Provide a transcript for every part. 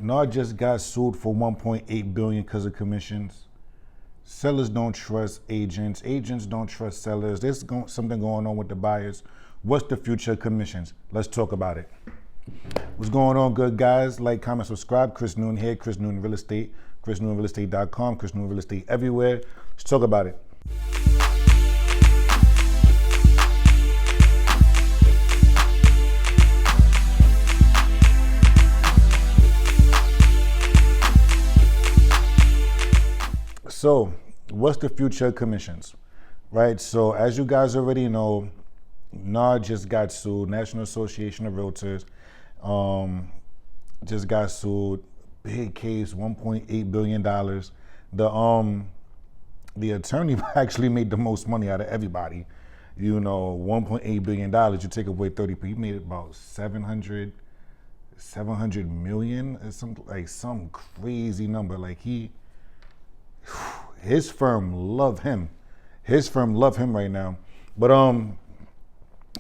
N.Y.C just got sued for $1.8 billion because of commissions. Sellers don't trust agents. Agents don't trust sellers. There's something going on with the buyers. What's the future of commissions? Let's talk about it. What's going on, good guys? Like, comment, subscribe. Chris Newton here, Chris Newton Real Estate, ChrisNewtonRealEstate.com, Chris Newton Real Estate everywhere. Let's talk about it. So, what's the future of commissions, right? So, as you guys already know, N.Y.C just got sued. National Association of Realtors just got sued. Big case, $1.8 billion. The attorney actually made the most money out of everybody. You know, $1.8 billion. You take away 30, he made about 700 million or some crazy number. Like his firm love him. His firm love him right now. But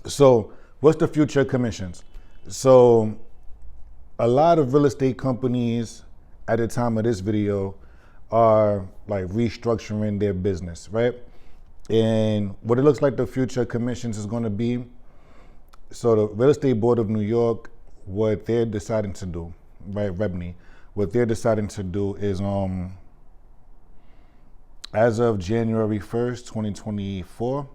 so what's the future of commissions? So a lot of real estate companies at the time of this video are like restructuring their business, right? And what it looks like the future of commissions is going to be, so the Real Estate Board of New York, what they're deciding to do, right, REBNY, what they're deciding to do is as of January 1st, 2024,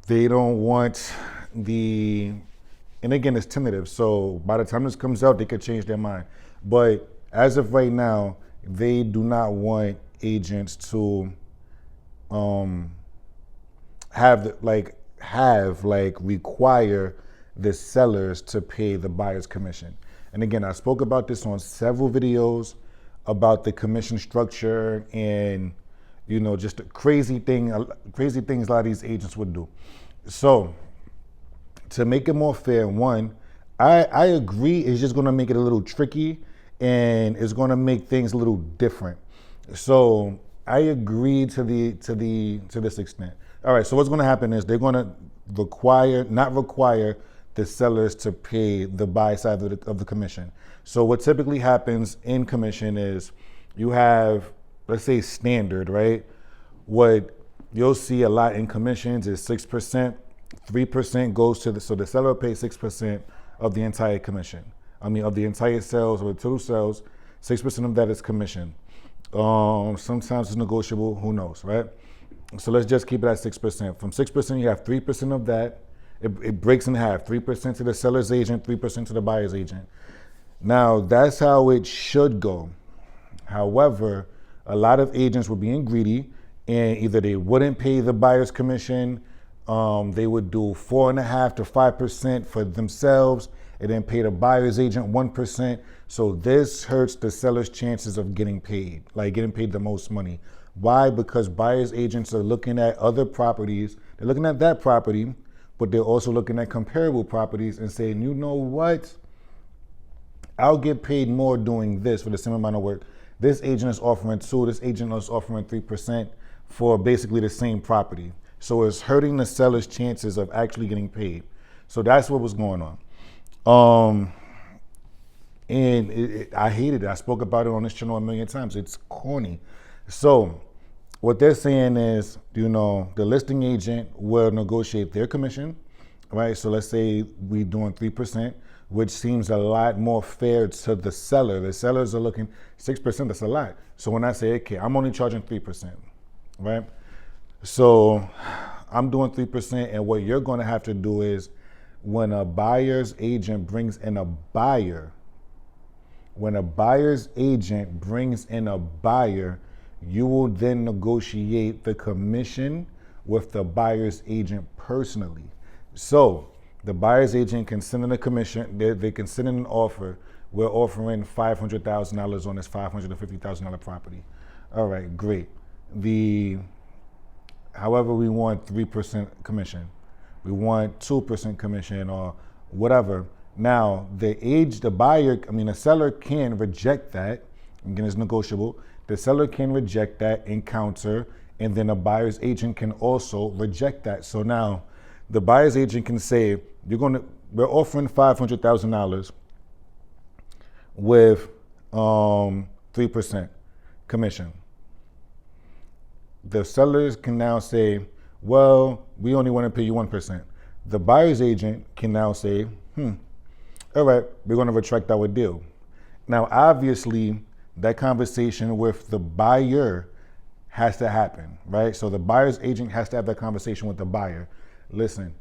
they don't want and again, it's tentative, so by the time this comes out, they could change their mind. But as of right now, they do not want agents to require the sellers to pay the buyer's commission. And again, I spoke about this on several videos about the commission structure and, you know, just crazy things a lot of these agents would do. So to make it more fair, one, I agree it's just gonna make it a little tricky and it's gonna make things a little different. So I agree to this extent. All right, so what's gonna happen is they're gonna not require the sellers to pay the buy side of the commission. So what typically happens in commission is you have, let's say standard, right? What you'll see a lot in commissions is 6%, 3% goes to so the seller pays 6% of the entire commission. Of the entire sales or the total sales, 6% of that is commission. Sometimes it's negotiable, who knows, right? So let's just keep it at 6%. From 6%, you have 3% of that. It breaks in half, 3% to the seller's agent, 3% to the buyer's agent. Now, that's how it should go. However, a lot of agents were being greedy and either they wouldn't pay the buyer's commission, they would do 4.5% to 5% for themselves and then pay the buyer's agent 1%. So this hurts the seller's chances of getting paid the most money. Why? Because buyer's agents are looking at other properties. They're looking at that property, but they're also looking at comparable properties and saying, you know what? I'll get paid more doing this for the same amount of work. This agent is offering 2%, this agent is offering 3% for basically the same property. So it's hurting the seller's chances of actually getting paid. So that's what was going on. And I hated it. I spoke about it on this channel a million times. It's corny. So what they're saying is, you know, the listing agent will negotiate their commission, right? So let's say we're doing 3%, which seems a lot more fair to the seller. The sellers are looking 6%, that's a lot. So when I say, okay, I'm only charging 3%, right? So I'm doing 3%, and what you're going to have to do is when a buyer's agent brings in a buyer, you will then negotiate the commission with the buyer's agent personally. So the buyer's agent can send in a commission, they can send in an offer. We're offering $500,000 on this $550,000 property. All right, great. However, we want 3% commission. We want 2% commission or whatever. Now, the seller can reject that. Again, it's negotiable. The seller can reject that and counter, and then a buyer's agent can also reject that. So now the buyer's agent can say, we're offering $500,000. with 3% commission. The sellers can now say, well, we only want to pay you 1%. The buyer's agent can now say, all right, we're going to retract our deal. Now, obviously, that conversation with the buyer has to happen, right? So the buyer's agent has to have that conversation with the buyer. Listen,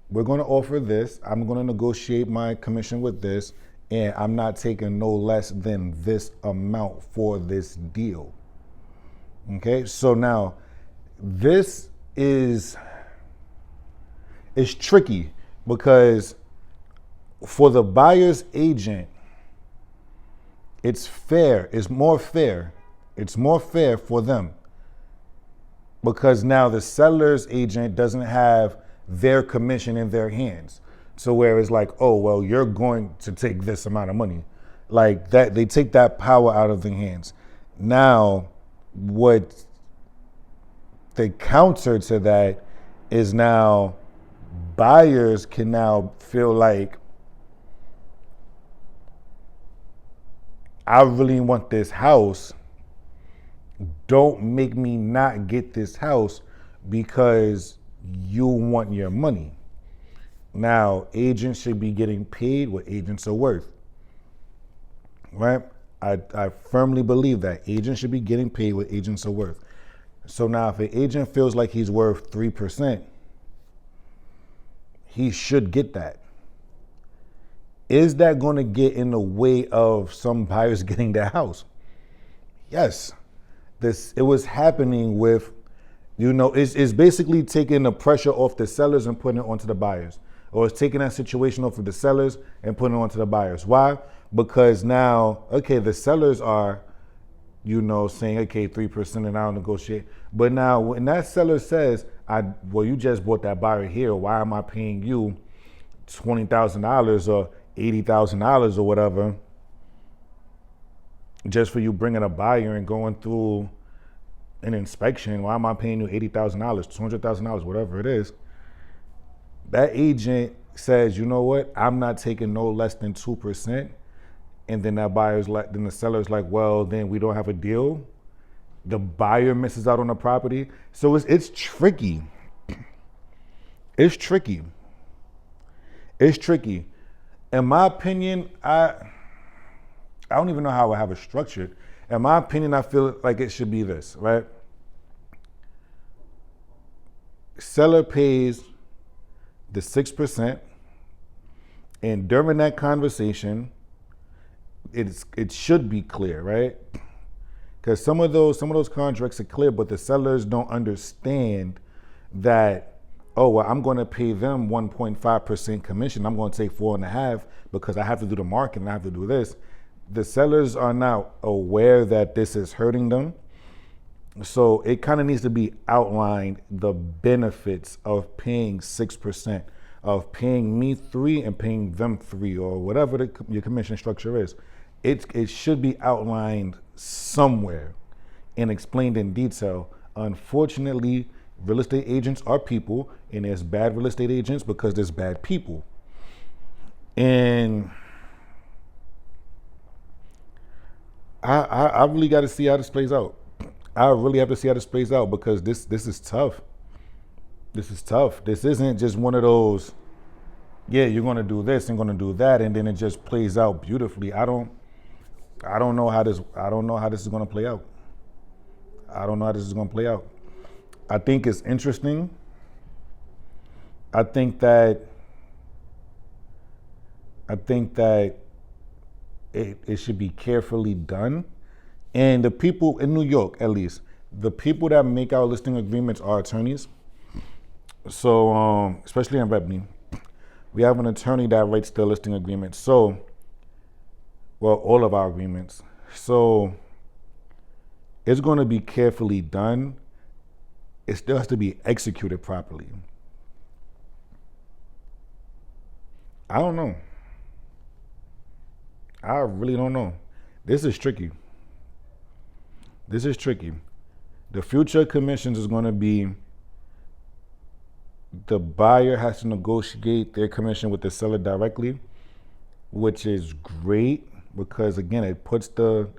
we're going to offer this. I'm going to negotiate my commission with this, and I'm not taking no less than this amount for this deal. Okay, so now this is tricky because for the buyer's agent, it's fair. It's more fair. It's more fair for them because now the seller's agent doesn't have their commission in their hands. So where it's like, oh, well, you're going to take this amount of money. Like that, they take that power out of their hands. Now, what the counter to that is now buyers can now feel like, I really want this house. Don't make me not get this house because you want your money. Now, agents should be getting paid what agents are worth, right? I firmly believe that agents should be getting paid what agents are worth. So now if an agent feels like he's worth 3%, he should get that. Is that going to get in the way of some buyers getting their house? Yes. It was happening with, it's basically taking the pressure off the sellers and putting it onto the buyers. Or it's taking that situation off of the sellers and putting it onto the buyers. Why? Because now, okay, the sellers are, saying, okay, 3% and I'll negotiate. But now when that seller says, you just bought that buyer here, why am I paying you $20,000 or $80,000 or whatever just for you bringing a buyer and going through an inspection? Why am I paying you $80,000, $200,000, whatever it is? That agent says, you know what? I'm not taking no less than 2%. And then then the seller's like, well, then we don't have a deal. The buyer misses out on the property. So it's tricky. It's tricky. It's tricky. In my opinion, I don't even know how I have it structured. In my opinion, I feel like it should be this, right? Seller pays the 6%, and during that conversation, it should be clear, right? Because some of those contracts are clear, but the sellers don't understand that, oh, well, I'm going to pay them 1.5% commission. I'm going to take 4.5% because I have to do the marketing. I have to do this. The sellers are now aware that this is hurting them. So it kind of needs to be outlined, the benefits of paying 6%, of paying me 3% and paying them 3%, or whatever your commission structure is. It should be outlined somewhere and explained in detail. Unfortunately, real estate agents are people, and there's bad real estate agents because there's bad people. And I really got to see how this plays out. I really have to see how this plays out because this is tough. This is tough. This isn't just one of those, yeah, you're going to do this and going to do that, and then it just plays out beautifully. I don't know how this is going to play out. I don't know how this is going to play out. I think it's interesting. I think that it should be carefully done. And the people in New York, at least, the people that make our listing agreements are attorneys. So, especially in Rebney, we have an attorney that writes the listing agreement. So, well, all of our agreements. So, it's going to be carefully done. It still has to be executed properly. I don't know. I really don't know. This is tricky. This is tricky. The future commissions is going to be the buyer has to negotiate their commission with the seller directly, which is great because again, it puts the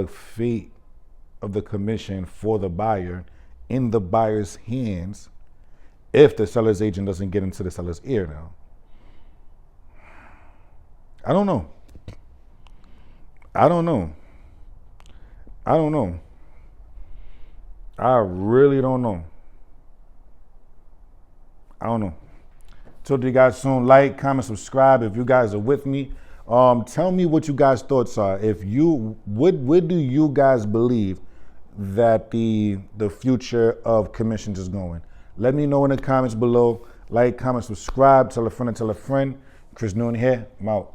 fate of the commission for the buyer in the buyer's hands if the seller's agent doesn't get into the seller's ear now. I don't know. I really don't know. I don't know. Talk to you guys soon. Like, comment, subscribe if you guys are with me. Tell me what you guys' thoughts are. If you, where do you guys believe that the future of commissions is going? Let me know in the comments below. Like, comment, subscribe, tell a friend and tell a friend. Chris Noon here. I'm out.